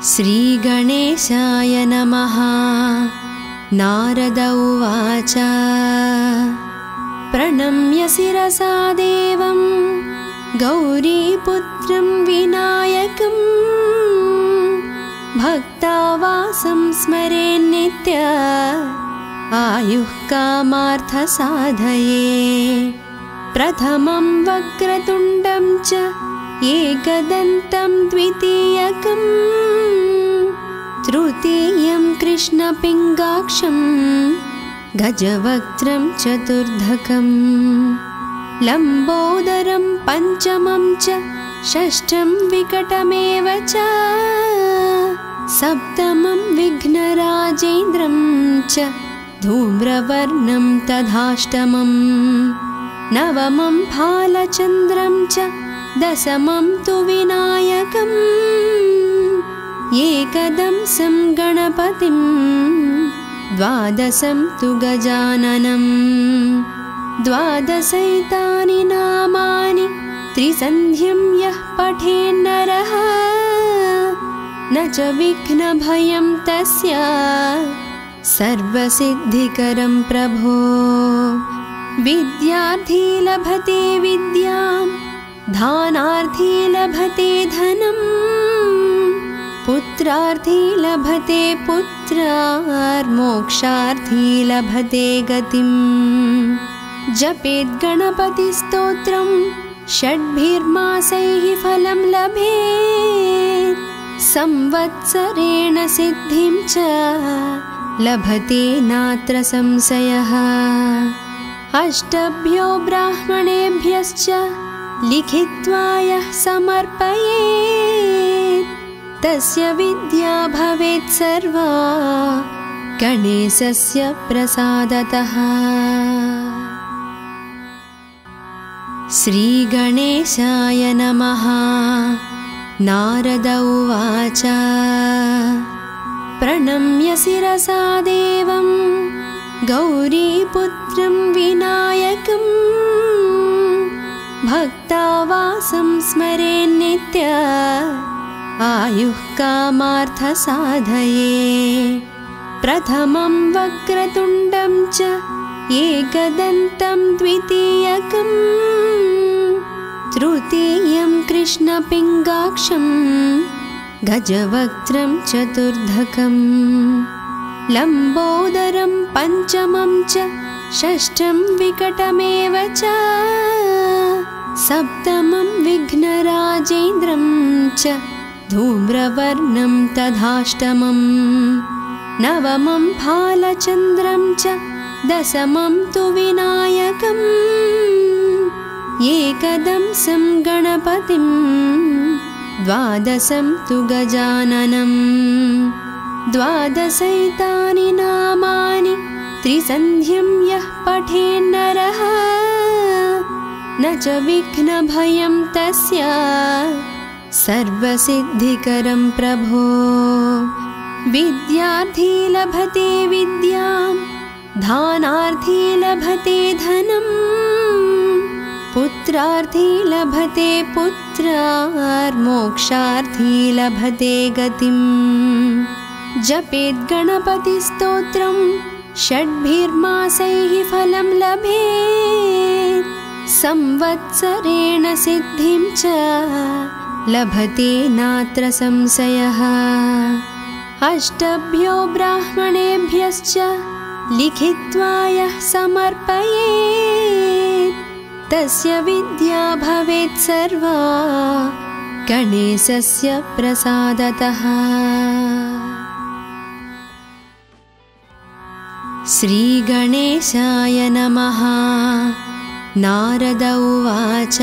श्रीगणेशाय नमः। नारद उवाच प्रणम्य शिरसा देवं गौरीपुत्रं विनायकं भक्तावासं स्मरेन्नित्य आयुः कामार्थसाधये। प्रथमं वक्रतुण्डं च एकदन्तं द्वितीयकं तृतीयं कृष्णपिङ्गाक्षं गजवक्त्रं चतुर्धकं लम्बोदरं पञ्चमं च षष्ठं विकटमेव च सप्तमं विघ्नराजेन्द्रं च धूम्रवर्णं तथाष्टमं नवमं भालचन्द्रं च दशमं तु विनायकम् एकदंसं गणपतिं द्वादशं तु गजाननं द्वादशैतानि नामानि त्रिसन्ध्यं यः पठेन्नरः न च विघ्नभयं तस्य सर्वसिद्धिकरं प्रभो। विद्यार्थी लभते विद्यां धानार्थी लभते धनं पुत्रार्थी लभते पुत्रार्मोक्षार्थी लभते गतिं। जपेत् गणपतिस्तोत्रं षड्भिर्मासैः फलं लभेत् संवत्सरेण सिद्धिं च लभते नात्र संशयः। अष्टभ्यो ब्राह्मणेभ्यश्च लिखित्वा यः समर्पयेत् तस्य विद्या भवेत् सर्वा गणेशस्य प्रसादतः। श्रीगणेशाय नमः। नारद उवाच प्रणम्य शिरसा देवं गौरीपुत्रं विनायकं भक्तावासं स्मरेन्नित्य आयुः कामार्थसाधये। प्रथमं वक्रतुण्डं च एकदन्तं द्वितीयकं तृतीयं कृष्णपिङ्गाक्षं गजवक्त्रं चतुर्धकं लम्बोदरं पञ्चमं च षष्ठं विकटमेव च सप्तमं विघ्नराजेन्द्रं च धूम्रवर्णं तथाष्टमं नवमं भालचन्द्रं च दशमं तु विनायकम् एकदंसं गणपतिं द्वादशं तु गजाननं द्वादशैतानि नामानि त्रिसन्ध्यं यः पठेन्नरः न च विघ्नभयं तस्य सर्वसिद्धिकरं प्रभो। विद्यार्थी लभते विद्यां धानार्थी लभते धनं पुत्रार्थी लभते पुत्रार्मोक्षार्थी लभते गतिं। जपेत् गणपतिस्तोत्रं षड्भिर्मासैः फलं लभेत् संवत्सरेण सिद्धिं च लभते नात्र संशयः। अष्टभ्यो ब्राह्मणेभ्यश्च लिखित्वा यः समर्पयेत् तस्य विद्या भवेत् सर्वा गणेशस्य प्रसादतः। श्रीगणेशाय नमः। नारद उवाच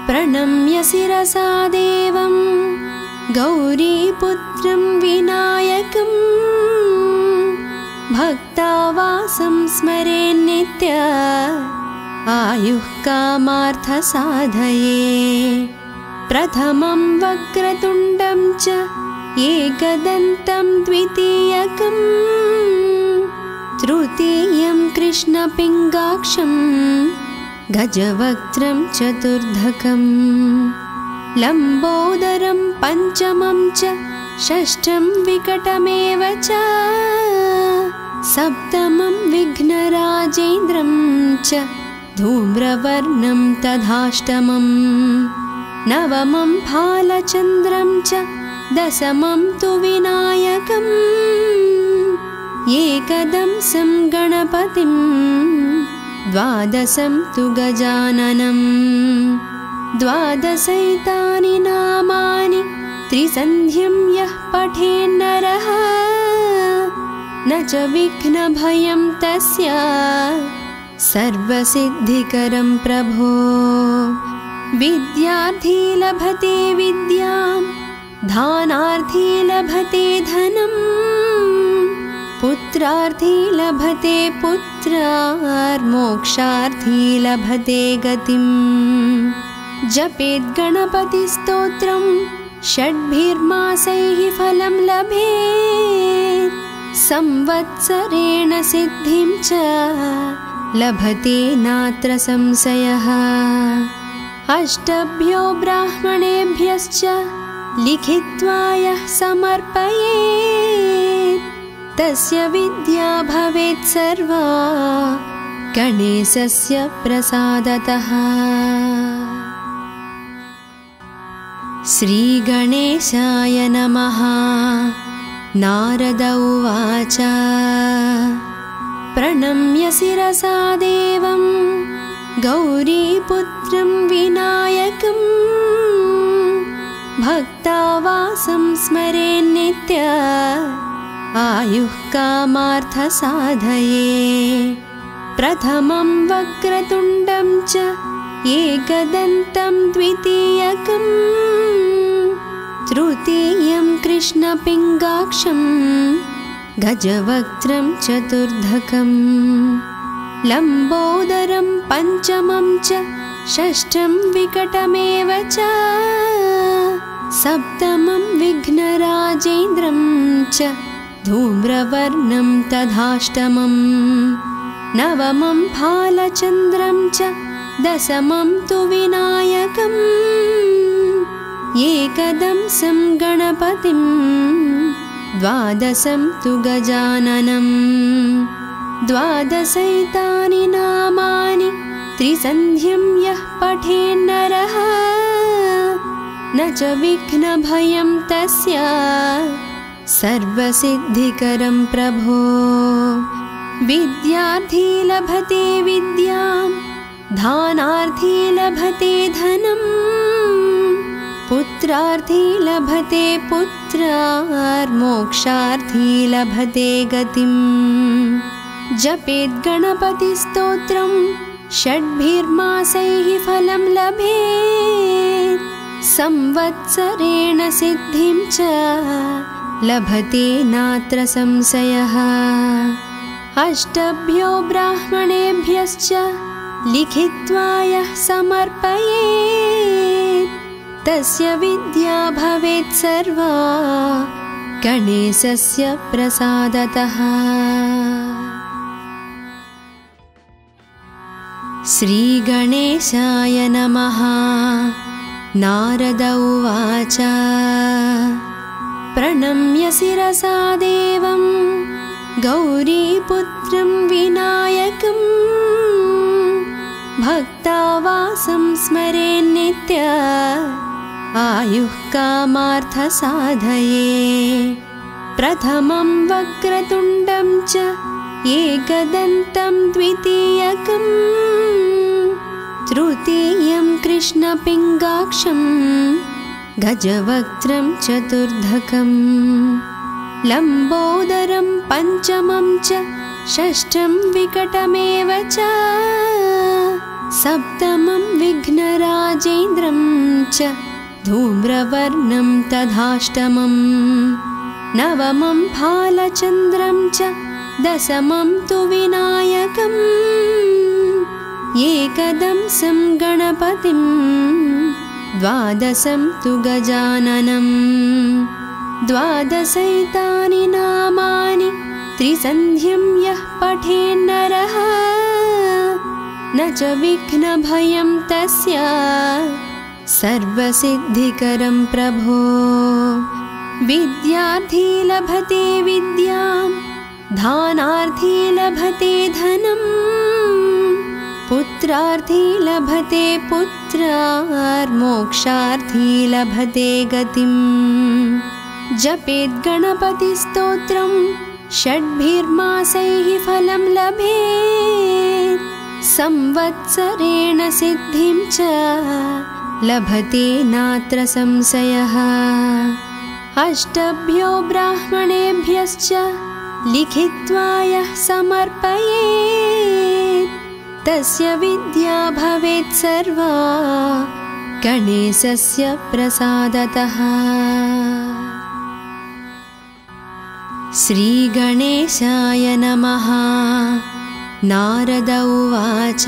प्रणम्य शिरसा देवं गौरीपुत्रं विनायकं भक्तावासं स्मरेन्नित्य आयुः कामार्थसाधये। प्रथमं वक्रतुण्डं च एकदन्तं द्वितीयकं तृतीयं कृष्णपिङ्गाक्षं गजवक्त्रं चतुर्धकं लम्बोदरं पञ्चमं च षष्ठं विकटमेव च सप्तमं विघ्नराजेन्द्रं च धूम्रवर्णं तथाष्टमं नवमं फालचन्द्रं च दशमं तु विनायकम् एकदंसं गणपतिं द्वादशं तु गजाननं द्वादशैतानि नामानि त्रिसन्ध्यं यः पठेन्नरः न च विघ्नभयं तस्य सर्वसिद्धिकरं प्रभो विद्यार्थी लभते विद्यां दानार्थी लभते धनम् पुत्रार्थी लभते पुत्रार्मोक्षार्थी लभते गतिम् जपेत् गणपतिस्तोत्रं षड्भिर्मासैः फलं लभेत् संवत्सरेण सिद्धिं च लभते नात्र संशयः अष्टभ्यो ब्राह्मणेभ्यश्च लिखित्वा यः समर्पयेत् तस्य विद्या भवेत् सर्वा गणेशस्य प्रसादतः। श्रीगणेशाय नमः। नारद उवाच प्रणम्य शिरसा देवं गौरीपुत्रं विनायकं भक्तावासं स्मरेन्नित्य आयुः कामार्थसाधये प्रथमं वक्रतुण्डं च एकदन्तं द्वितीयकं तृतीयं कृष्णपिङ्गाक्षं गजवक्त्रं चतुर्धकं लम्बोदरं पञ्चमं च षष्ठं विकटमेव च सप्तमं विघ्नराजेन्द्रं च धूम्रवर्णं तथाष्टमं नवमं फालचन्द्रं च दशमं तु विनायकम् एकदंसं गणपतिं द्वादशं तु गजाननं द्वादशैतानि नामानि त्रिसन्ध्यं यः पठेन्नरः न च विघ्नभयं तस्य सर्वसिद्धिकरं प्रभो विद्यार्थी लभते विद्यां दानार्थी लभते धनम् पुत्रार्थी लभते पुत्रार्मोक्षार्थी लभते गतिम् जपेत् गणपतिस्तोत्रं षड्भिर्मासैः फलं लभेत् संवत्सरेण सिद्धिं च लभते नात्र संशयः अष्टभ्यो ब्राह्मणेभ्यश्च लिखित्वा यः समर्पयेत् तस्य विद्या भवेत् सर्वा गणेशस्य प्रसादतः। श्रीगणेशाय नमः। नारद उवाच प्रणम्य शिरसा देवं गौरीपुत्रं विनायकं भक्तावासं स्मरेन्नित्य आयुः कामार्थसाधये प्रथमं वक्रतुण्डं च एकदन्तं द्वितीयकं तृतीयं कृष्णपिङ्गाक्षं गजवक्त्रं चतुर्धकं लम्बोदरं पञ्चमं च षष्ठं विकटमेव च सप्तमं विघ्नराजेन्द्रं च धूम्रवर्णं तथाष्टमं नवमं फालचन्द्रं च दशमं तु विनायकम् एकदंसं गणपतिं द्वादशं तु गजाननं द्वादशैतानि नामानि त्रिसन्ध्यं यः पठेन्नरः न च विघ्नभयं तस्य सर्वसिद्धिकरं प्रभो विद्यार्थी लभते विद्यां दानार्थी लभते धनं पुत्रार्थी लभते पुत्रार्मोक्षार्थी लभते गतिम् जपेत् गणपतिस्तोत्रं षड्भिर्मासैः फलं लभेत् संवत्सरेण सिद्धिं च लभते नात्र संशयः अष्टभ्यो ब्राह्मणेभ्यश्च लिखित्वा यः समर्पयेत् तस्य विद्या भवेत् सर्वा गणेशस्य प्रसादतः। श्रीगणेशाय नमः। नारद उवाच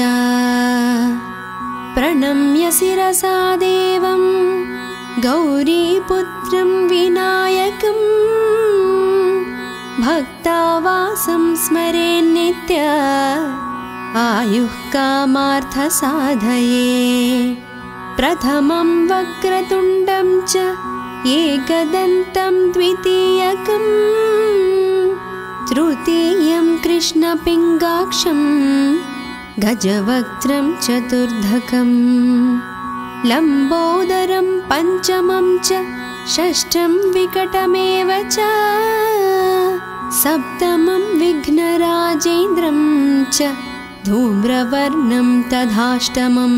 प्रणम्य शिरसा देवं गौरीपुत्रं विनायकं भक्तावासं स्मरेन्नित्य आयुः कामार्थसाधये प्रथमं वक्रतुण्डं च एकदन्तं द्वितीयकं तृतीयं कृष्णपिङ्गाक्षं गजवक्त्रं चतुर्धकं लम्बोदरं पञ्चमं च षष्ठं विकटमेव च सप्तमं विघ्नराजेन्द्रं च धूम्रवर्णं तथाष्टमं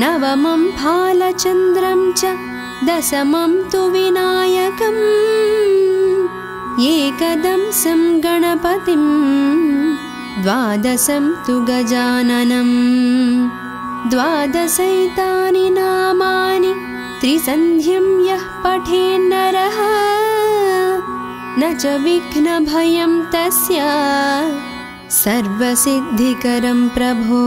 नवमं भालचन्द्रं च दशमं तु विनायकम् एकदंसं गणपतिं द्वादशं तु गजाननं द्वादशैतानि नामानि त्रिसन्ध्यं यः पठेन्नरः न च विघ्नभयं तस्य सर्वसिद्धिकरं प्रभो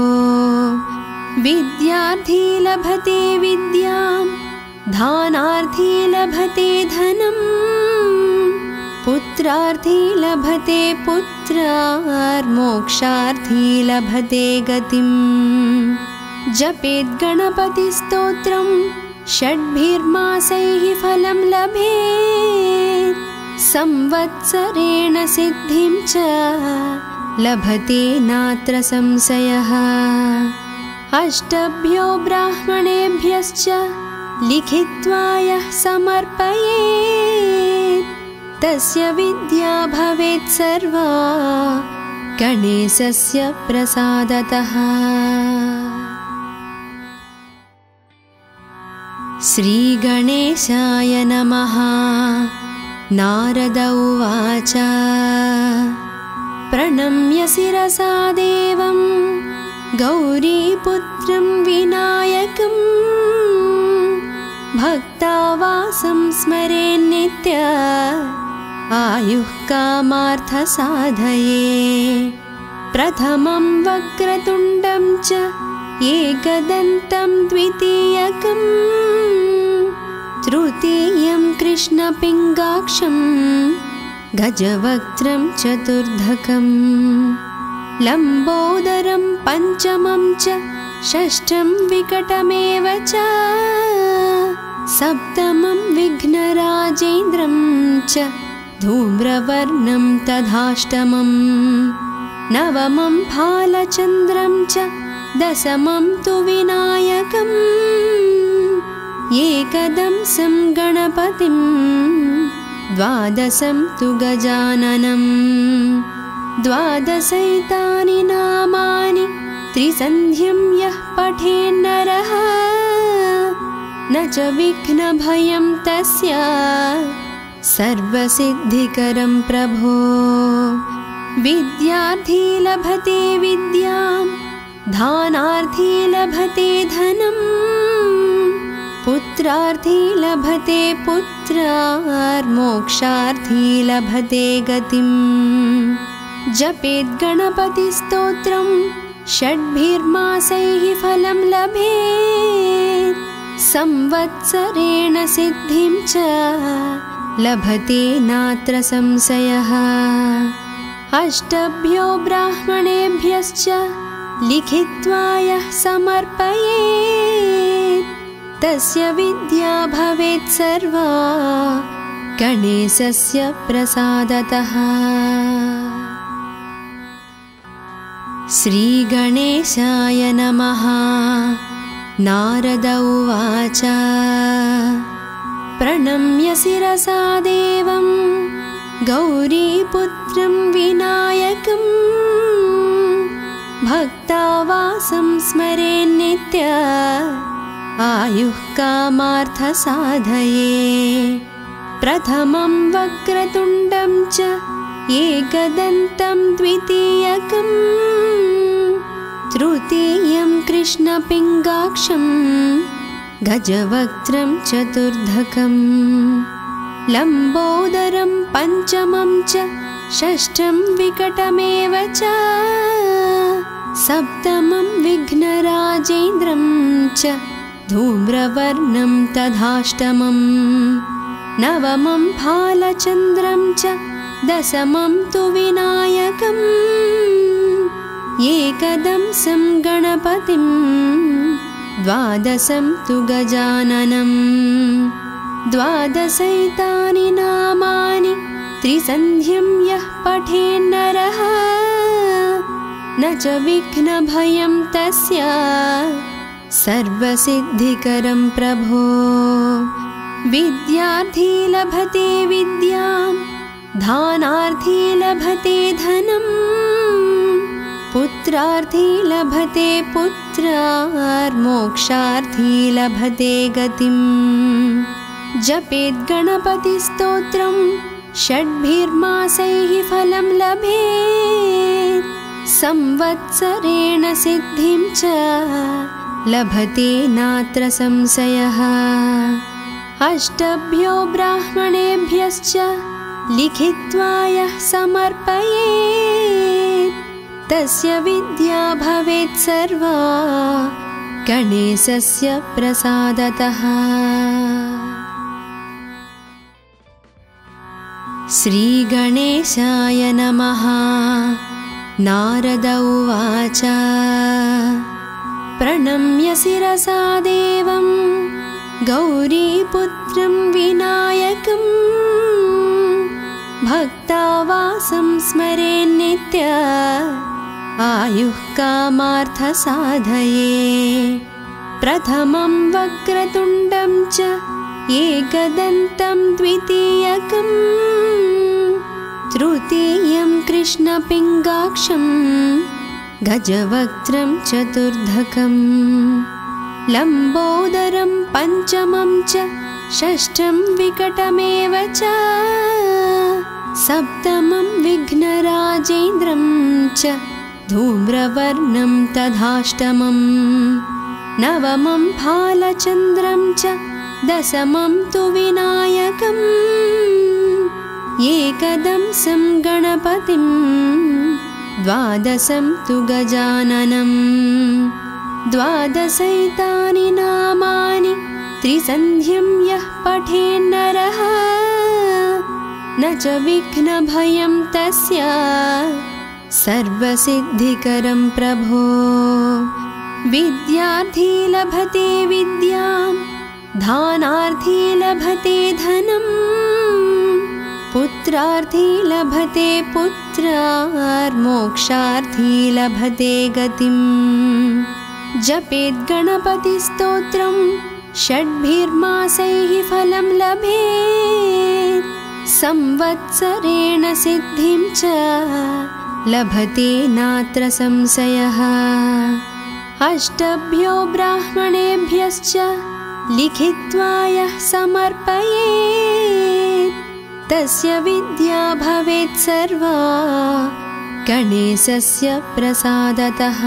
विद्यार्थी लभते विद्यां दानार्थी लभते धनं पुत्रार्थी लभते पुत्रार्मोक्षार्थी लभते गतिम् जपेत् गणपतिस्तोत्रं षड्भिर्मासैः फलं लभेत् संवत्सरेण सिद्धिं च लभते नात्र संशयः अष्टभ्यो ब्राह्मणेभ्यश्च लिखित्वा यः समर्पयेत् तस्य विद्या भवेत् सर्वा गणेशस्य प्रसादतः। श्रीगणेशाय नमः। नारद उवाच प्रणम्य शिरसा देवं गौरीपुत्रं विनायकं भक्तावासं स्मरेन्नित्य आयुः कामार्थसाधये प्रथमं वक्रतुण्डं च एकदन्तं द्वितीयकं तृतीयं कृष्णपिङ्गाक्षं गजवक्त्रं चतुर्धकं लम्बोदरं पञ्चमं च षष्ठं विकटमेव च सप्तमं विघ्नराजेन्द्रं च धूम्रवर्णं तथाष्टमं नवमं भालचन्द्रं च दशमं तु विनायकम् एकदंसं गणपतिं द्वादशं तु गजाननं द्वादशैतानि नामानि त्रिसन्ध्यं यः पठेन्नरः न च विघ्नभयं तस्य सर्वसिद्धिकरं प्रभो विद्यार्थी लभते विद्यां दानार्थी लभते धनं पुत्रार्थी लभते पुत्रार्मोक्षार्थी लभते गतिम् जपेत् गणपतिस्तोत्रं षड्भिर्मासैः फलं लभेत् संवत्सरेण सिद्धिं च लभते नात्र संशयः अष्टभ्यो ब्राह्मणेभ्यश्च लिखित्वा यः समर्पयेत् तस्य विद्या भवेत् सर्वा गणेशस्य प्रसादतः। श्रीगणेशाय नमः। नारद उवाच प्रणम्य शिरसा देवं गौरीपुत्रं विनायकं भक्तावासं स्मरेन्नित्य आयुः कामार्थसाधये। प्रथमं वक्रतुण्डं च एकदन्तं द्वितीयकं तृतीयं कृष्णपिङ्गाक्षं गजवक्त्रं चतुर्धकं लम्बोदरं पञ्चमं च षष्ठं विकटमेव च सप्तमं विघ्नराजेन्द्रं च धूम्रवर्णं तथाष्टमं नवमं फालचन्द्रं च दशमं तु विनायकम् एकदंसं गणपतिं द्वादशं तु गजाननं द्वादशैतानि नामानि त्रिसन्ध्यं यः पठेन्नरः न च विघ्नभयं तस्य सर्वसिद्धिकरं प्रभो। विद्यार्थी लभते विद्यां दानार्थी लभते धनं पुत्रार्थी लभते पुत्रार्मोक्षार्थी लभते गतिं। जपेत् गणपतिस्तोत्रं षड्भिर्मासैः फलं लभेत् संवत्सरेण सिद्धिं च लभते नात्र संशयः। अष्टभ्यो ब्राह्मणेभ्यश्च लिखित्वा यः समर्पयेत् तस्य विद्या भवेत् सर्वा गणेशस्य प्रसादतः। श्रीगणेशाय नमः। नारद उवाच प्रणम्य शिरसा देवं गौरीपुत्रं विनायकं भक्तावासं स्मरेन्नित्य आयुः कामार्थसाधये। प्रथमं वक्रतुण्डं च एकदन्तं द्वितीयकं तृतीयं कृष्णपिङ्गाक्षं गजवक्त्रं चतुर्धकं लम्बोदरं पञ्चमं च षष्ठं विकटमेव च सप्तमं विघ्नराजेन्द्रं च धूम्रवर्णं तथाष्टमं नवमं फालचन्द्रं च दशमं तु विनायकम् एकदंसं गणपतिं द्वादशं तु गजाननं द्वादशैतानि नामानि त्रिसन्ध्यं यः पठेन्नरः न च विघ्नभयं तस्य सर्वसिद्धिकरं प्रभो। विद्यार्थी लभते विद्यां दानार्थी लभते धनं पुत्रार्थी लभते पुत्रार्मोक्षार्थी लभते गतिं। जपेत् गणपतिस्तोत्रं षड्भिर्मासैः फलं लभेत् संवत्सरेण सिद्धिं च लभते नात्र संशयः। अष्टभ्यो ब्राह्मणेभ्यश्च लिखित्वा यः समर्पयेत् तस्य विद्या भवेत् सर्वा गणेशस्य प्रसादतः।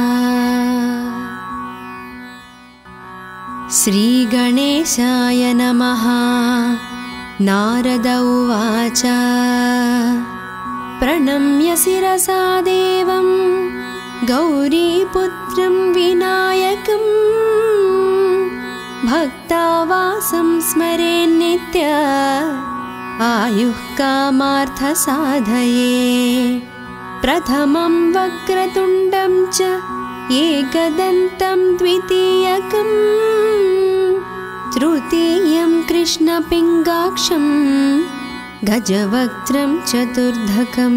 श्रीगणेशाय नमः। नारद उवाच प्रणम्य शिरसा देवं गौरीपुत्रं विनायकं भक्तावासं स्मरेन्नित्य आयुः कामार्थसाधये। प्रथमं वक्रतुण्डं च एकदन्तं द्वितीयकं तृतीयं कृष्णपिङ्गाक्षं गजवक्त्रं चतुर्धकं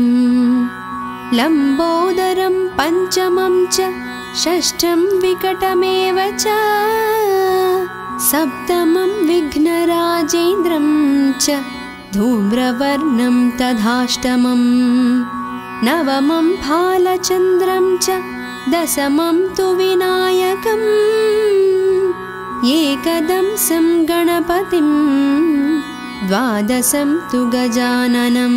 लम्बोदरं पञ्चमं च षष्ठं विकटमेव च सप्तमं विघ्नराजेन्द्रं च धूम्रवर्णं तथाष्टमं नवमं फालचन्द्रं च दशमं तु विनायकम् एकदंसं गणपतिं द्वादशं तु गजाननं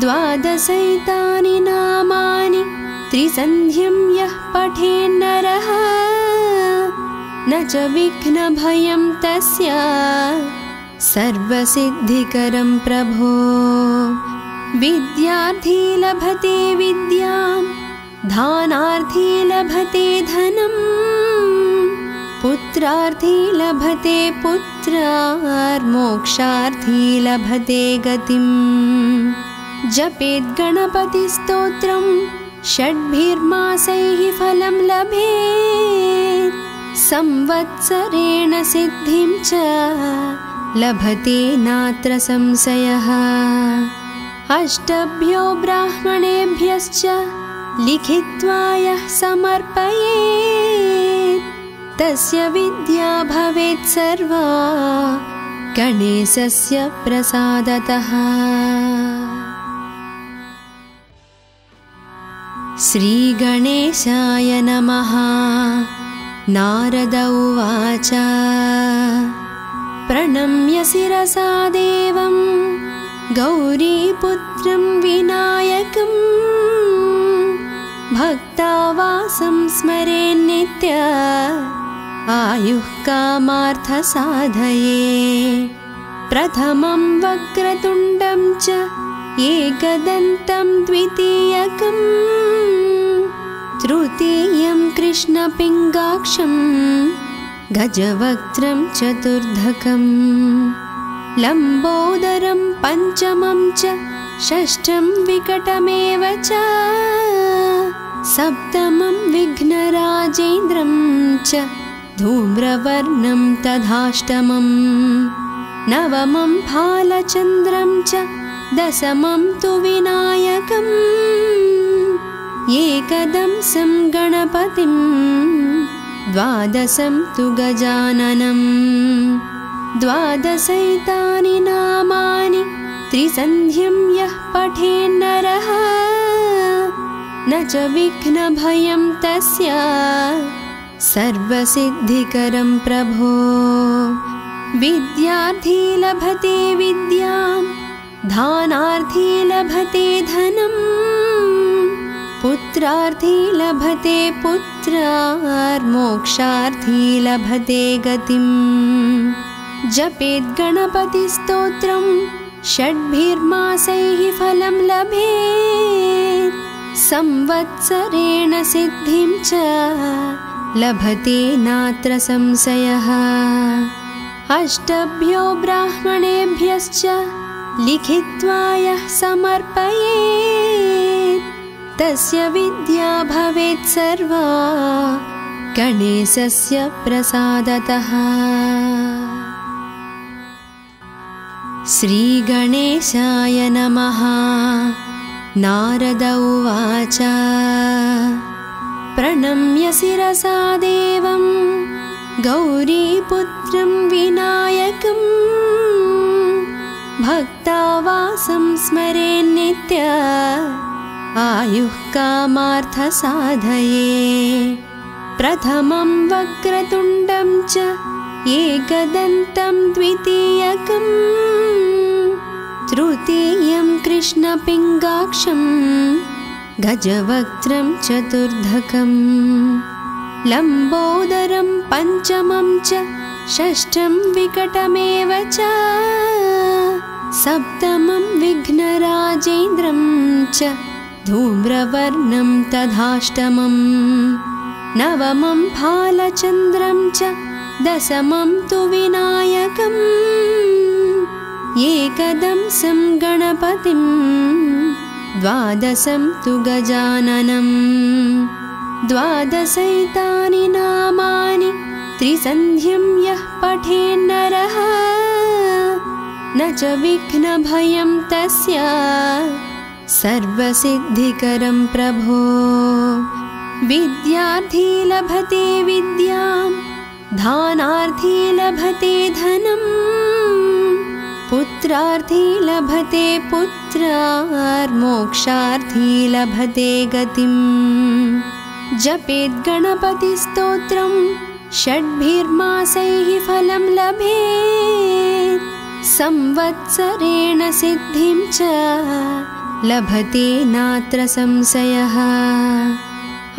द्वादशैतानि नामानि त्रिसन्ध्यं यः पठेन्नरः न च विघ्नभयं तस्य सर्वसिद्धिकरं प्रभो विद्यार्थी लभते विद्यां धानार्थी लभते धनं पुत्रार्थी लभते पुत्रार्मोक्षार्थी लभते गतिं जपेत् गणपतिस्तोत्रं षड्भिर्मासैः फलं लभेत् संवत्सरेण सिद्धिं च लभते नात्र संशयः अष्टभ्यो ब्राह्मणेभ्यश्च लिखित्वा यः समर्पयेत् तस्य विद्या भवेत् सर्वा गणेशस्य प्रसादतः। श्रीगणेशाय नमः। नारद उवाच प्रणम्य शिरसा देवं गौरीपुत्रं विनायकं भक्तावासं स्मरेन्नित्य आयुः कामार्थसाधये प्रथमं वक्रतुण्डं च एकदन्तं द्वितीयकं तृतीयं कृष्णपिङ्गाक्षं गजवक्त्रं चतुर्धकं लम्बोदरं पञ्चमं च षष्ठं विकटमेव च सप्तमं विघ्नराजेन्द्रं च धूम्रवर्णं तथाष्टमं नवमं फालचन्द्रं च दशमं तु विनायकम् एकदंसं गणपतिं द्वादशं तु गजाननं द्वादशैतानि नामानि त्रिसन्ध्यं यः पठेन्नरः न च विघ्नभयं तस्य सर्वसिद्धिकरं प्रभो विद्यार्थी लभते विद्यां धानार्थी लभते धनं पुत्रार्थी लभते पुत्रार्मोक्षार्थी लभते गतिं जपेत् गणपतिस्तोत्रं षड्भिर्मासैः फलं लभेत् संवत्सरेण सिद्धिं च लभते नात्र संशयः अष्टभ्यो ब्राह्मणेभ्यश्च लिखित्वा यः समर्पयेत् तस्य विद्या भवेत् सर्वा गणेशस्य प्रसादतः। श्रीगणेशाय नमः। नारद उवाच प्रणम्य शिरसा देवं गौरीपुत्रं विनायकं भक्तावासं स्मरेन्नित्य आयुः कामार्थसाधये प्रथमं वक्रतुण्डं च एकदन्तं द्वितीयकं तृतीयं कृष्णपिङ्गाक्षं गजवक्त्रं चतुर्धकं लम्बोदरं पञ्चमं च षष्ठं विकटमेव च सप्तमं विघ्नराजेन्द्रं च धूम्रवर्णं तथाष्टमं नवमं फालचन्द्रं च दशमं तु विनायकम् एकदंसं गणपतिं द्वादशं तु गजाननं द्वादशैतानि नामानि त्रिसन्ध्यं यः पठेन्नरः न च विघ्नभयं तस्य सर्वसिद्धिकरं प्रभो। विद्यार्थी लभते विद्यां धनार्थी लभते धनं पुत्रार्थी लभते पुत्रार्मोक्षार्थी लभते गतिम्। जपेत् गणपतिस्तोत्रं षड्भिर्मासैः फलं लभेत् संवत्सरेण सिद्धिं च लभते नात्र संशयः।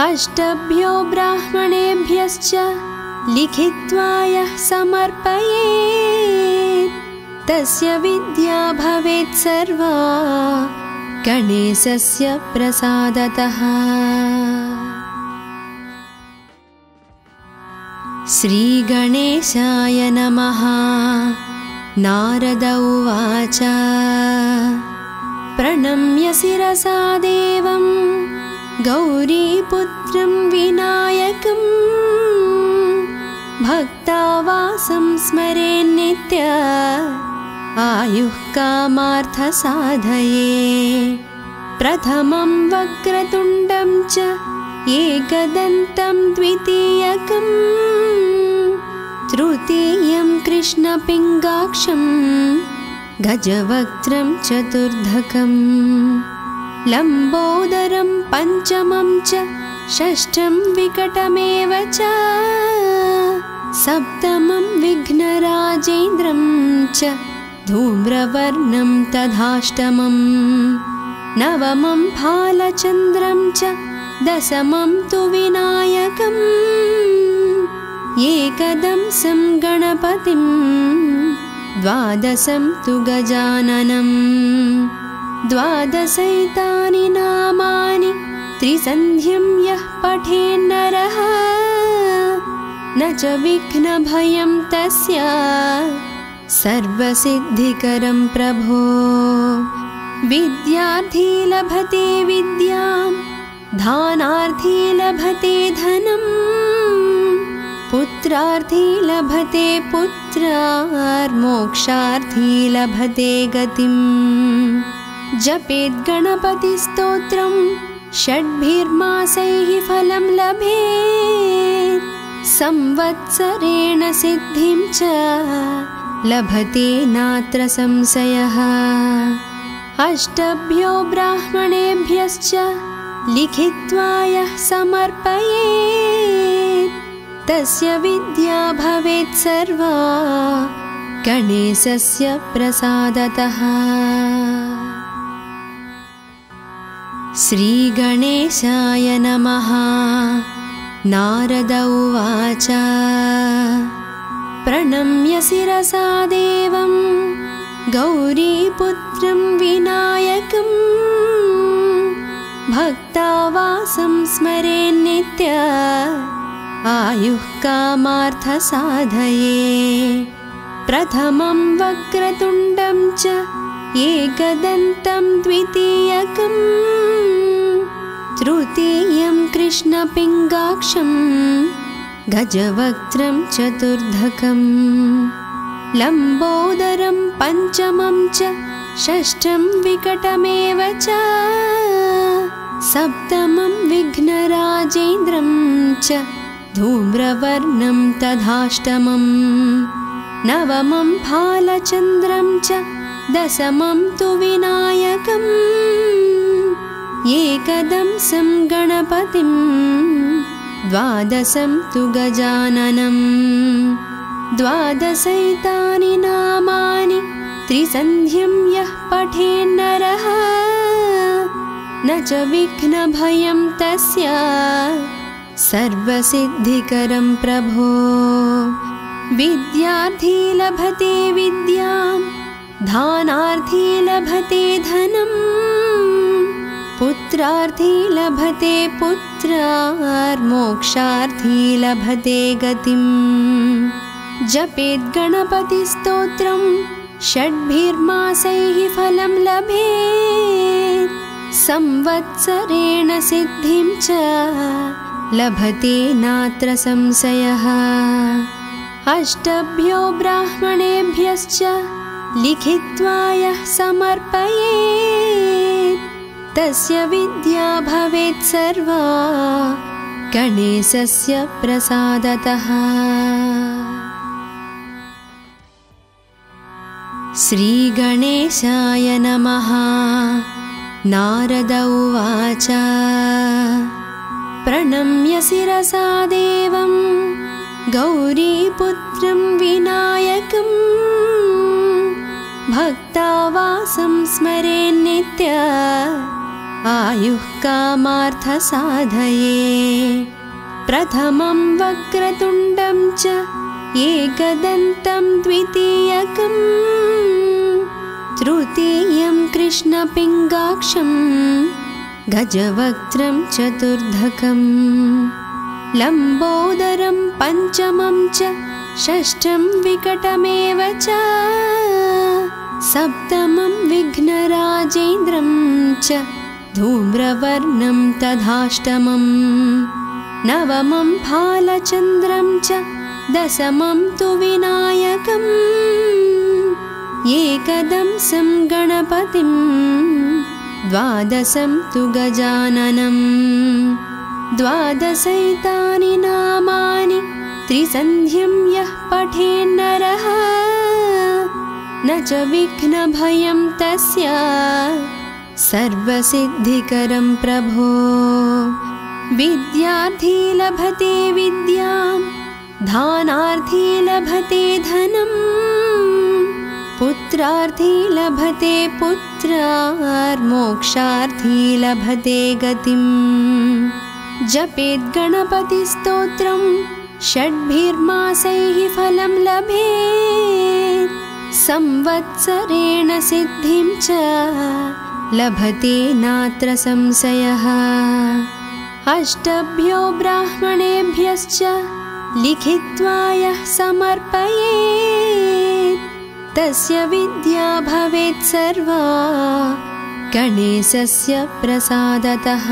अष्टभ्यो ब्राह्मणेभ्यश्च लिखित्वा यः समर्पयेत् तस्य विद्या भवेत् सर्वा गणेशस्य प्रसादतः। श्रीगणेशाय नमः। नारद उवाच प्रणम्य शिरसा देवं गौरीपुत्रं विनायकं भक्तावासं स्मरेन्नित्य आयुः कामार्थसाधये। प्रथमं वक्रतुण्डं च एकदन्तं द्वितीयकं तृतीयं कृष्णपिङ्गाक्षं गजवक्त्रं चतुर्धकं लम्बोदरं पञ्चमं च षष्ठं विकटमेव च सप्तमं विघ्नराजेन्द्रं च धूम्रवर्णं तथाष्टमं नवमं भालचन्द्रं च दशमं तु विनायकम् एकदंसं गणपतिं द्वादशं तु गजाननं द्वादशैतानि नामानि त्रिसन्ध्यं यः पठेन्नरः न च विघ्नभयं तस्य सर्वसिद्धिकरं प्रभो। विद्यार्थी लभते विद्यां धनार्थी लभते धनं पुत्रार्थी लभते पुत्रार्मोक्षार्थी लभते गतिम्। जपेत् गणपतिस्तोत्रं षड्भिर्मासैः फलं लभेत् संवत्सरेण सिद्धिं च लभते नात्र संशयः। अष्टभ्यो ब्राह्मणेभ्यश्च लिखित्वा यः समर्पयेत् तस्य विद्या भवेत् सर्वा गणेशस्य प्रसादतः। श्रीगणेशाय नमः। नारद उवाच प्रणम्य शिरसा देवं गौरीपुत्रं विनायकं भक्तावासं स्मरेन्नित्य आयुः कामार्थसाधये। प्रथमं वक्रतुण्डं च एकदन्तं द्वितीयकं तृतीयं कृष्णपिङ्गाक्षं गजवक्त्रं चतुर्धकं लम्बोदरं पञ्चमं च षष्ठं विकटमेव च सप्तमं विघ्नराजेन्द्रं च धूम्रवर्णं तथाष्टमं नवमं भालचन्द्रं च दशमं तु विनायकम् एकदंसं गणपतिं द्वादशं तु गजाननं द्वादशैतानि नामानि त्रिसन्ध्यं यः पठेन्नरः न च विघ्नभयं तस्य सर्वसिद्धिकरं प्रभो। विद्यार्थी लभते विद्यां धनार्थी लभते धनं पुत्रार्थी लभते पुत्रार्मोक्षार्थी लभते गतिम्। जपेत् गणपतिस्तोत्रं षड्भिर्मासैः फलं लभेत् संवत्सरेण सिद्धिं च लभते नात्र संशयः। अष्टभ्यो ब्राह्मणेभ्यश्च लिखित्वा यः समर्पयेत् तस्य विद्या भवेत् सर्वा गणेशस्य प्रसादतः। श्रीगणेशाय नमः। नारद उवाच प्रणम्य शिरसा देवं गौरीपुत्रं विनायकं भक्तावासं स्मरेन्नित्य आयुः कामार्थसाधये। प्रथमं वक्रतुण्डं च एकदन्तं द्वितीयकं तृतीयं कृष्णपिङ्गाक्षं गजवक्त्रं चतुर्धकं लम्बोदरं पञ्चमं च षष्ठं विकटमेव च सप्तमं विघ्नराजेन्द्रं च धूम्रवर्णं तथाष्टमं नवमं भालचन्द्रं च दशमं तु विनायकम् एकदंसं गणपतिं द्वादशं तु गजाननं द्वादशैतानि नामानि त्रिसन्ध्यं यः पठेन्नरः न च विघ्नभयं तस्य सर्वसिद्धिकरं प्रभो। विद्यार्थी लभते विद्यां धानार्थी लभते धनं पुत्रार्थी लभते पुत्रार्मोक्षार्थी लभते गतिं। जपेत् गणपतिस्तोत्रं षड्भिर्मासैः फलं लभेत् संवत्सरेण सिद्धिं च लभते नात्र संशयः। अष्टभ्यो ब्राह्मणेभ्यश्च लिखित्वा यः समर्पयेत् तस्य विद्या भवेत् सर्वा गणेशस्य प्रसादतः।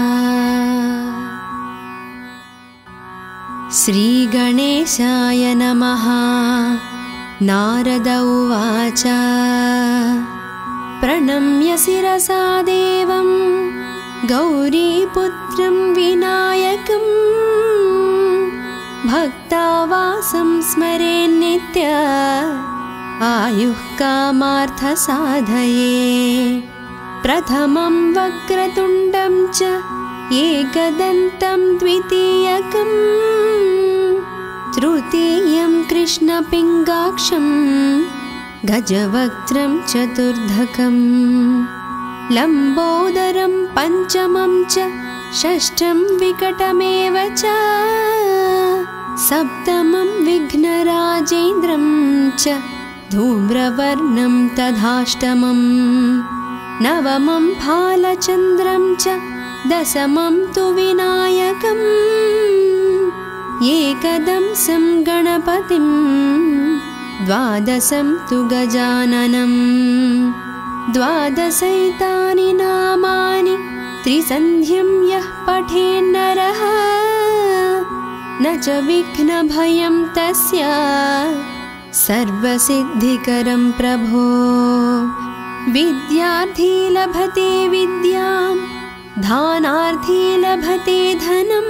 श्रीगणेशाय नमः। नारद उवाच प्रणम्य शिरसा देवं गौरीपुत्रं विनायकं भक्तावासं स्मरेन्नित्य आयुः कामार्थसाधये। प्रथमं वक्रतुण्डं च एकदन्तं द्वितीयकं तृतीयं कृष्णपिङ्गाक्षं गजवक्त्रं चतुर्धकं लम्बोदरं पञ्चमं च षष्ठं विकटमेव च सप्तमं विघ्नराजेन्द्रं च धूम्रवर्णं तथाष्टमं नवमं भालचन्द्रं च दशमं तु विनायकम् एकदंसं गणपतिं द्वादशं तु गजाननं द्वादशैतानि नामानि त्रिसन्ध्यं यः पठेन्नरः न च विघ्नभयं तस्य सर्वसिद्धिकरं प्रभो। विद्यार्थी लभते विद्यां धानार्थी लभते धनं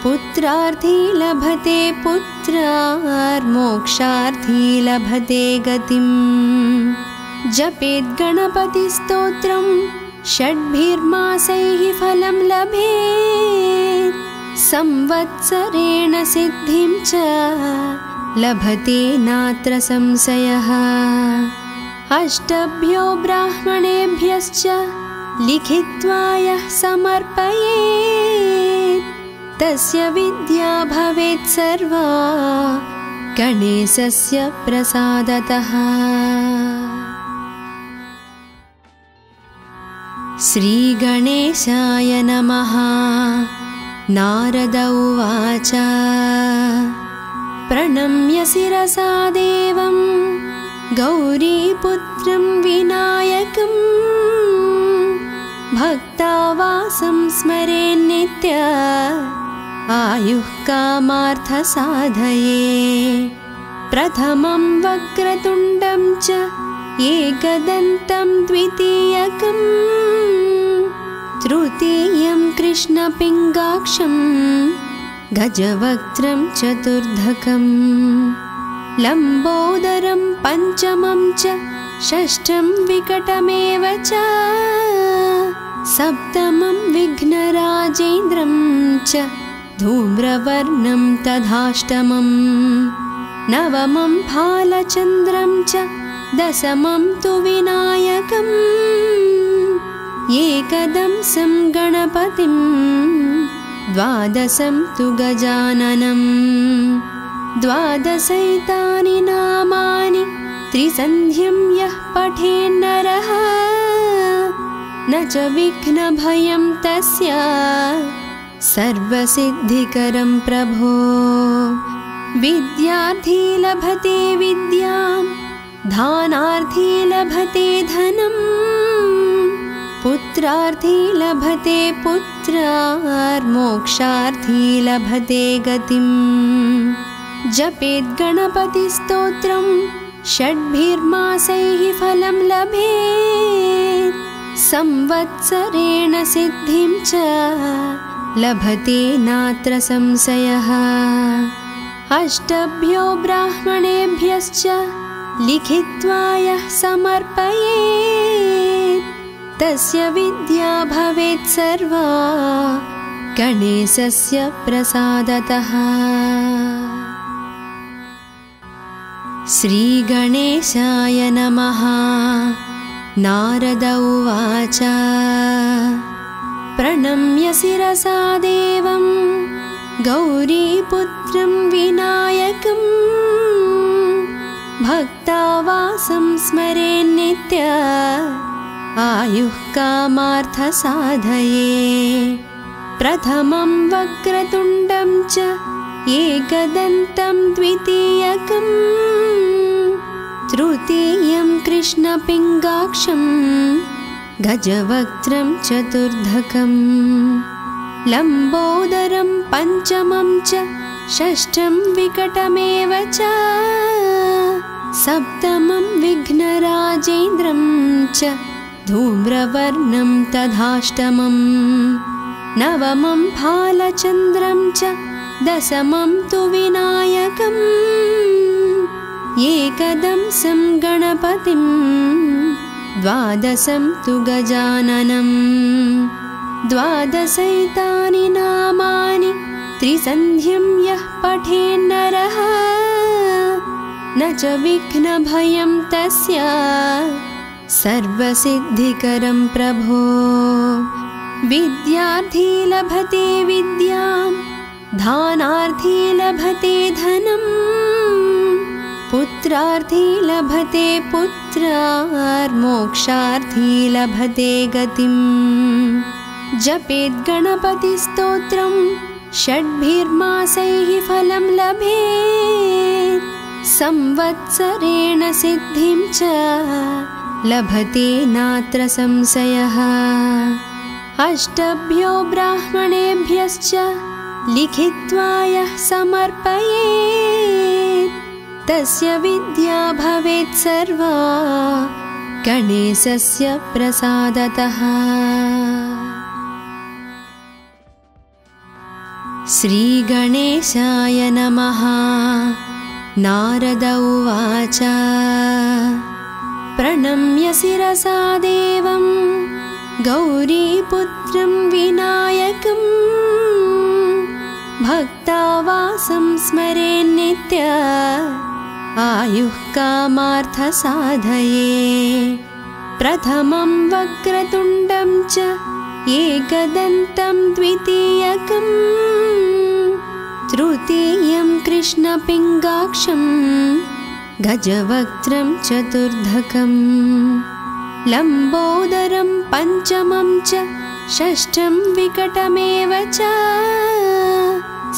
पुत्रार्थी लभते पुत्रार्मोक्षार्थी लभते गतिं। जपेत् गणपतिस्तोत्रं षड्भिर्मासैः फलं लभेत् संवत्सरेण सिद्धिं च लभते नात्र संशयः। अष्टभ्यो ब्राह्मणेभ्यश्च लिखित्वा यः समर्पयेत् तस्य विद्या भवेत् सर्वा गणेशस्य प्रसादतः। श्रीगणेशाय नमः। नारद उवाच प्रणम्य शिरसा देवं गौरीपुत्रं विनायकं भक्तावासं स्मरेन्नित्य आयुः कामार्थसाधये। प्रथमं वक्रतुण्डं च एकदन्तं द्वितीयकं तृतीयं कृष्णपिङ्गाक्षं गजवक्त्रं चतुर्धकं लम्बोदरं पञ्चमं च षष्ठं विकटमेव च सप्तमं विघ्नराजेन्द्रं च धूम्रवर्णं तथाष्टमं नवमं भालचन्द्रं च दशमं तु विनायकम् एकदंसं गणपतिं द्वादशं तु गजाननं द्वादशैतानि नामानि त्रिसन्ध्यं यः पठेन्नरः न च विघ्नभयं तस्य सर्वसिद्धिकरं प्रभो विद्यार्थी लभते विद्यां धानार्थी लभते धनं पुत्रार्थी लभते पुत्रार्मोक्षार्थी लभते गतिं जपेत् गणपतिस्तोत्रं षड्भिर्मासैः फलं लभेत् संवत्सरेण सिद्धिं च लभते नात्र संशयः अष्टभ्यो ब्राह्मणेभ्यश्च लिखित्वा यः समर्पयेत् तस्य विद्या भवेत् सर्वा गणेशस्य प्रसादतः। श्रीगणेशाय नमः। नारद उवाच प्रणम्य शिरसा देवं गौरीपुत्रं विनायकं भक्तावासं स्मरेन्नित्य आयुः कामार्थसाधये प्रथमं वक्रतुण्डं च एकदन्तं द्वितीयकं तृतीयं कृष्णपिङ्गाक्षं गजवक्त्रं चतुर्धकं लम्बोदरं पञ्चमं च षष्ठं विकटमेव च सप्तमं विघ्नराजेन्द्रं च धूम्रवर्णं तथाष्टमं नवमं भालचन्द्रं च दशमं तु विनायकम् एकदंसं गणपतिं द्वादशं तु गजाननं द्वादशैतानि नामानि त्रिसन्ध्यं यः पठेन्नरः न च विघ्नभयं तस्य सर्वसिद्धिकरं प्रभो विद्यार्थी लभते विद्यां धानार्थी लभते धनं पुत्रार्थी लभते पुत्रार्मोक्षार्थी लभते गतिं जपेत् गणपतिस्तोत्रं षड्भिर्मासैः फलं लभेत् संवत्सरेण सिद्धिं च लभते नात्र संशयः अष्टभ्यो ब्राह्मणेभ्यश्च लिखित्वा यः समर्पयेत् तस्य विद्या भवेत् सर्वा गणेशस्य प्रसादतः। श्रीगणेशाय नमः। नारद उवाच प्रणम्य शिरसा देवं गौरीपुत्रं विनायकं भक्तावासं स्मरेन्नित्य आयुः कामार्थसाधये प्रथमं वक्रतुण्डं च एकदन्तं द्वितीयकं तृतीयं कृष्णपिङ्गाक्षं गजवक्त्रं चतुर्धकं लम्बोदरं पञ्चमं च षष्ठं विकटमेव च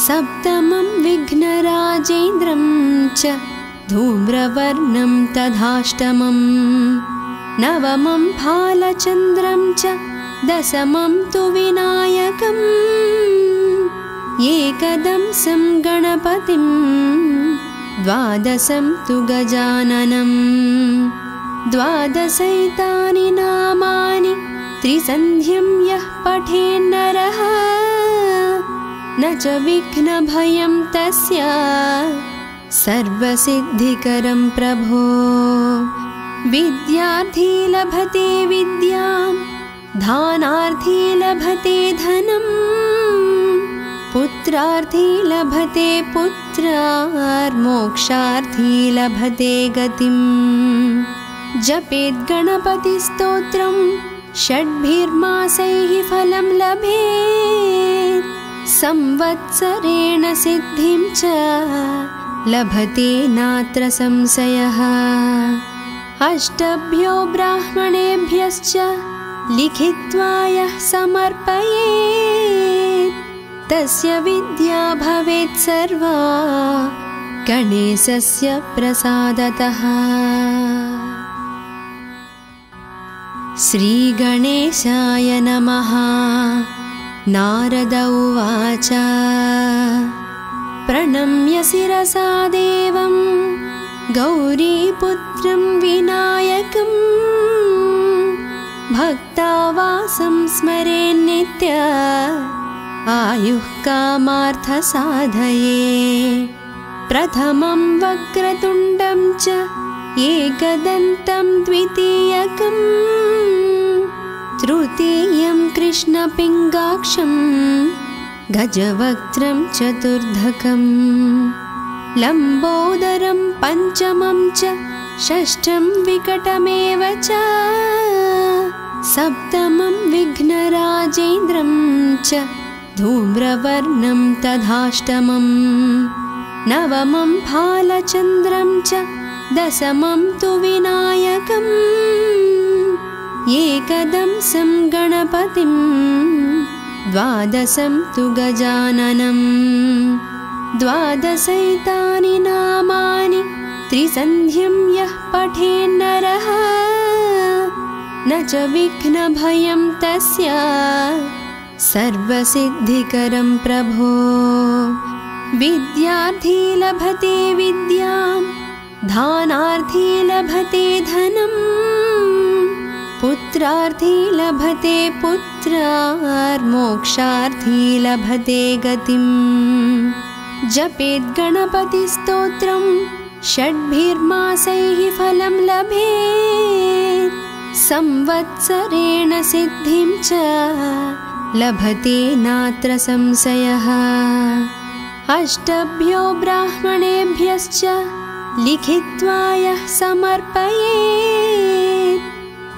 सप्तमं विघ्नराजेन्द्रं च धूम्रवर्णं तथाष्टमं नवमं भालचन्द्रं च दशमं तु विनायकम् एकदंसं गणपतिं द्वादशं तु गजाननं। द्वादशैतानि नामानि त्रिसन्ध्यं यः पठेन्नरः न च विघ्नभयं तस्य सर्वसिद्धिकरं प्रभो। विद्यार्थी लभते विद्यां, दानार्थी लभते धनं, पुत्रार्थी लभते पुत्रार्मोक्षार्थी लभते गतिम्। जपेत् गणपतिस्तोत्रं षड्भिर्मासैः फलं लभेत्। संवत्सरेण सिद्धिं च लभते नात्र संशयः। अष्टभ्यो ब्राह्मणेभ्यश्च लिखित्वा यः समर्पयेत् तस्य विद्या भवेत् सर्वा गणेशस्य प्रसादतः। श्रीगणेशाय नमः। नारद उवाच प्रणम्य शिरसा देवं गौरीपुत्रं विनायकं भक्तावासं स्मरेन्नित्य आयुः कामार्थसाधये। प्रथमं वक्रतुण्डं च एकदन्तं द्वितीयकं तृतीयं कृष्णपिङ्गाक्षं गजवक्त्रं चतुर्धकं लम्बोदरं पञ्चमं च षष्ठं विकटमेव च सप्तमं विघ्नराजेन्द्रं च धूम्रवर्णं तथाष्टमं नवमं भालचन्द्रं च दशमं तु विनायकम् एकदंसं गणपतिं द्वादशं तु गजाननं। द्वादशैतानि नामानि त्रिसन्ध्यं यः पठेन्नरः न च विघ्नभयं तस्य सर्वसिद्धिकरं प्रभो। विद्यार्थी लभते विद्यां, दानार्थी लभते धनं, पुत्रार्थी लभते पुत्रार्मोक्षार्थी लभते गतिम्। जपेत् गणपतिस्तोत्रं षड्भिर्मासैः फलं लभेत्। संवत्सरेण सिद्धिं च लभते नात्र संशयः। अष्टभ्यो ब्राह्मणेभ्यश्च लिखित्वा यः समर्पयेत्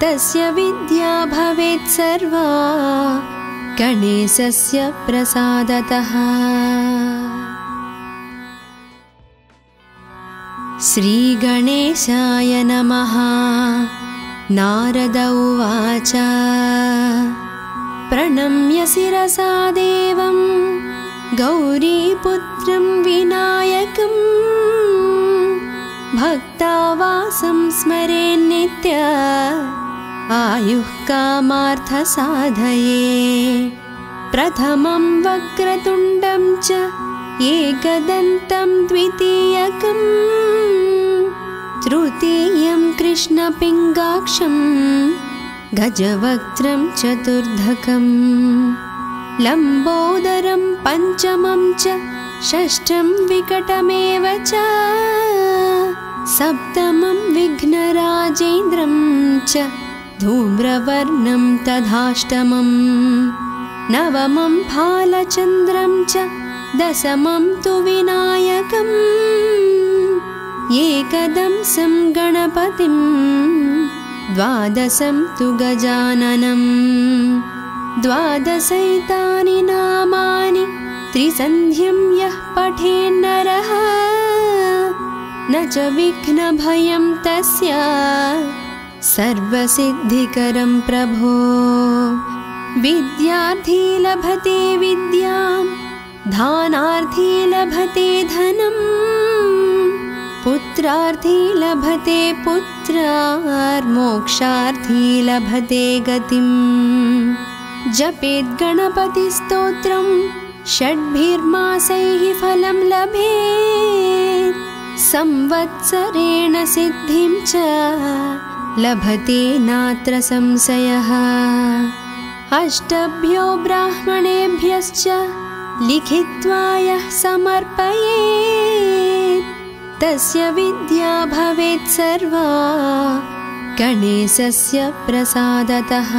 तस्य विद्या भवेत् सर्वा गणेशस्य प्रसादतः। श्रीगणेशाय नमः। नारद उवाच प्रणम्य शिरसा देवं गौरीपुत्रं विनायकं भक्तावासं स्मरेन्नित्य आयुः कामार्थसाधये। प्रथमं वक्रतुण्डं च एकदन्तं द्वितीयकं तृतीयं कृष्णपिङ्गाक्षं गजवक्त्रं चतुर्धकं लम्बोदरं पञ्चमं च षष्ठं विकटमेव च सप्तमं विघ्नराजेन्द्रं च धूम्रवर्णं तथाष्टमं नवमं भालचन्द्रं च दशमं तु विनायकम् एकदंसं गणपतिं द्वादशं तु गजाननं। द्वादशैतानि नामानि त्रिसन्ध्यं यः पठेन्नरः न च विघ्नभयं तस्य सर्वसिद्धिकरं प्रभो। विद्यार्थी लभते विद्यां, दानार्थी लभते धनं, पुत्रार्थी लभते पुत्रार्मोक्षार्थी लभते गतिम्। जपेत् गणपतिस्तोत्रं षड्भिर्मासैः फलं लभेत्। संवत्सरेण सिद्धिं च लभते नात्र संशयः। अष्टभ्यो ब्राह्मणेभ्यश्च लिखित्वा यः समर्पयेत् तस्य विद्या भवेत् सर्वा गणेशस्य प्रसादतः।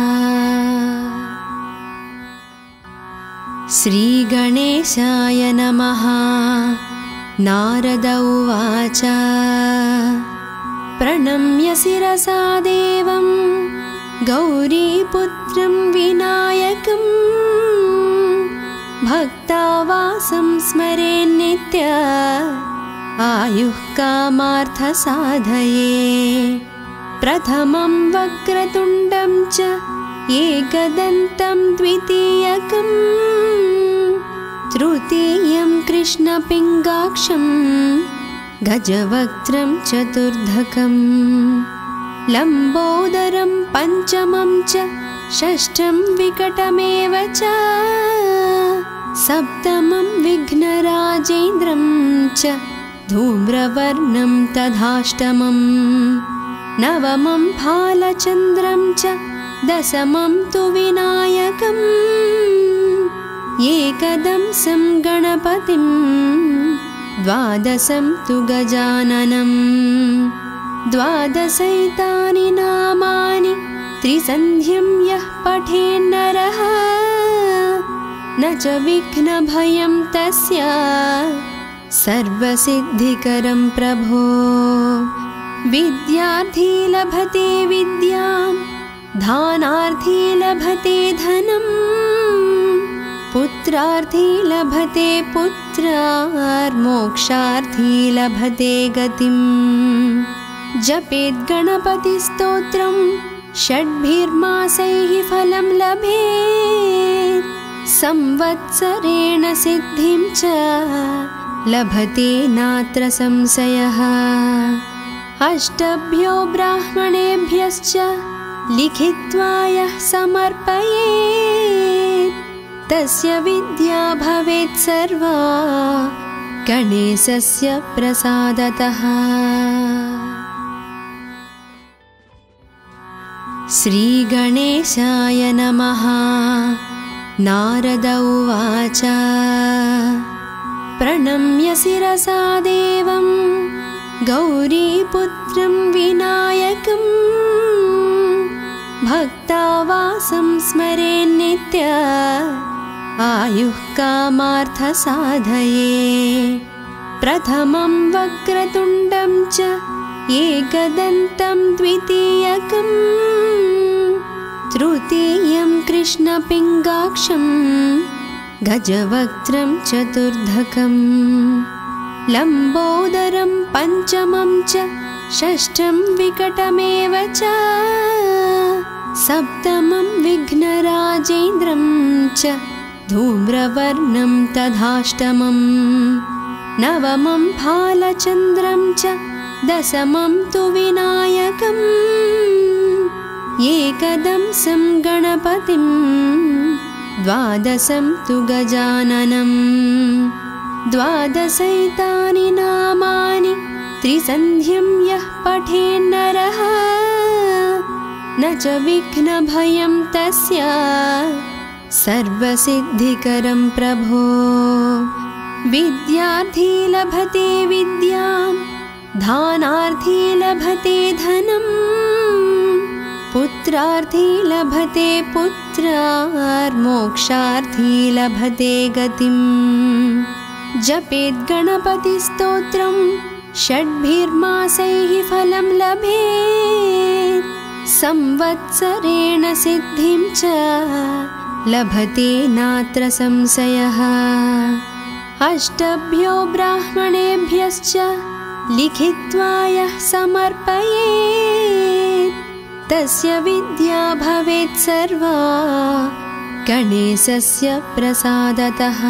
श्रीगणेशाय नमः। नारद उवाच प्रणम्य शिरसा देवं गौरीपुत्रं विनायकं भक्तावासं स्मरेन्नित्य आयुः कामार्थसाधये। प्रथमं वक्रतुण्डं च एकदन्तं द्वितीयकं तृतीयं कृष्णपिङ्गाक्षं गजवक्त्रं चतुर्धकं लम्बोदरं पञ्चमं च षष्ठं विकटमेव च सप्तमं विघ्नराजेन्द्रं च धूम्रवर्णं तथाष्टमं नवमं भालचन्द्रं च दशमं तु विनायकम् एकदंसं गणपतिं द्वादशं तु गजाननं द्वादशैतानि नामानि त्रिसन्ध्यं यः पठेन्नरः न च विघ्नभयं तस्य सर्वसिद्धिकरं प्रभो। विद्यार्थी लभते विद्यां दानार्थी लभते धनं पुत्रार्थी लभते पुत्रार्मोक्षार्थी लभते गतिम्। जपेत् गणपतिस्तोत्रं षड्भिर्मासैः फलं लभेत् संवत्सरेण सिद्धिं च लभते नात्र संशयः। अष्टभ्यो ब्राह्मणेभ्यश्च लिखित्वा यः समर्पयेत् तस्य विद्या भवेत् सर्वा गणेशस्य प्रसादतः। श्रीगणेशाय नमः। नारद उवाच प्रणम्य शिरसा देवं गौरीपुत्रं विनायकं भक्तावासं स्मरेन्नित्य आयुः कामार्थसाधये। प्रथमं वक्रतुण्डं च एकदन्तं द्वितीयकं तृतीयं कृष्णपिङ्गाक्षं गजवक्त्रं चतुर्धकं लम्बोदरं पञ्चमं च षष्ठं विकटमेव च सप्तमं विघ्नराजेन्द्रं च धूम्रवर्णं तथाष्टमं नवमं भालचन्द्रं च दशमं तु विनायकम् एकदंसं गणपतिं द्वादशं तु गजाननं द्वादशैतानि नामानि त्रिसन्ध्यं यः पठेन्नरः न च विघ्नभयं तस्य सर्वसिद्धिकरं प्रभो। विद्यार्थी लभते विद्यां दानार्थी लभते धनं पुत्रार्थी लभते पुत्रार्मोक्षार्थी लभते गतिम्। जपेत् गणपतिस्तोत्रं षड्भिर्मासैः फलं लभेत् संवत्सरेण सिद्धिं च लभते नात्र संशयः। अष्टभ्यो ब्राह्मणेभ्यश्च लिखित्वा यः समर्पयेत् तस्य विद्या भवेत् सर्वा गणेशस्य प्रसादतः।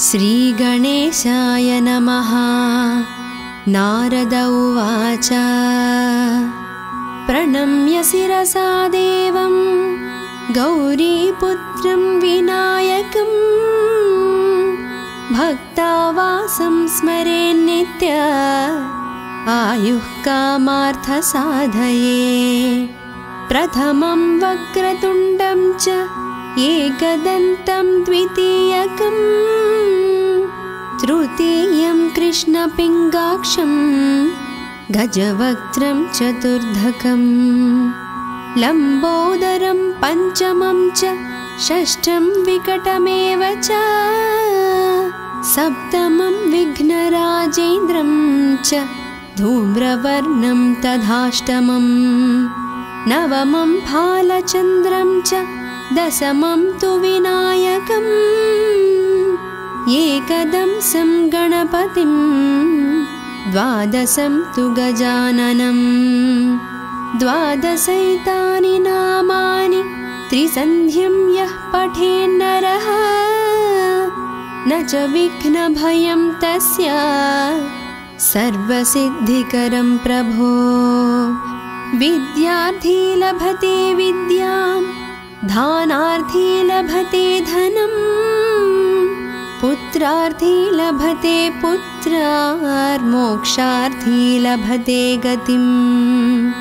श्रीगणेशाय नमः। नारद उवाच प्रणम्य शिरसा देवं गौरीपुत्रं विनायकं भक्तावासं स्मरेन्नित्य आयुः कामार्थसाधये। प्रथमं वक्रतुण्डं च एकदन्तं द्वितीयकम् तृतीयं कृष्णपिङ्गाक्षं गजवक्त्रं चतुर्धकम् लम्बोदरं पञ्चमं च षष्ठं विकटमेव च सप्तमं विघ्नराजेन्द्रं च धूम्रवर्णं तथाष्टमम् नवमं भालचन्द्रं च दशमं तु विनायकम् एकदंसं गणपतिं द्वादशं तु गजाननम् द्वादशैतानि नामानि त्रिसन्ध्यं यः पठेन्नरः न च विघ्नभयं तस्य सर्वसिद्धिकरं प्रभो। विद्यार्थी लभते विद्यां धानार्थी लभते धनम् पुत्रार्थी लभते पुत्रार्मोक्षार्थी लभते गतिम्।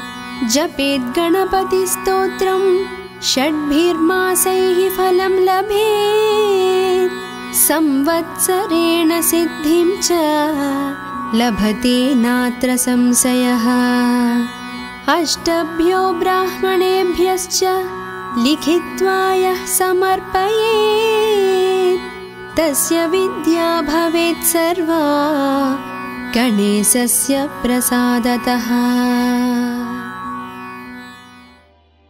जपेत् गणपतिस्तोत्रं षड्भिर्मासैः फलं लभेत् संवत्सरेण सिद्धिं च लभते नात्र संशयः। अष्टभ्यो ब्राह्मणेभ्यश्च लिखित्वा यः समर्पयेत् तस्य विद्या भवेत् सर्वा गणेशस्य प्रसादतः।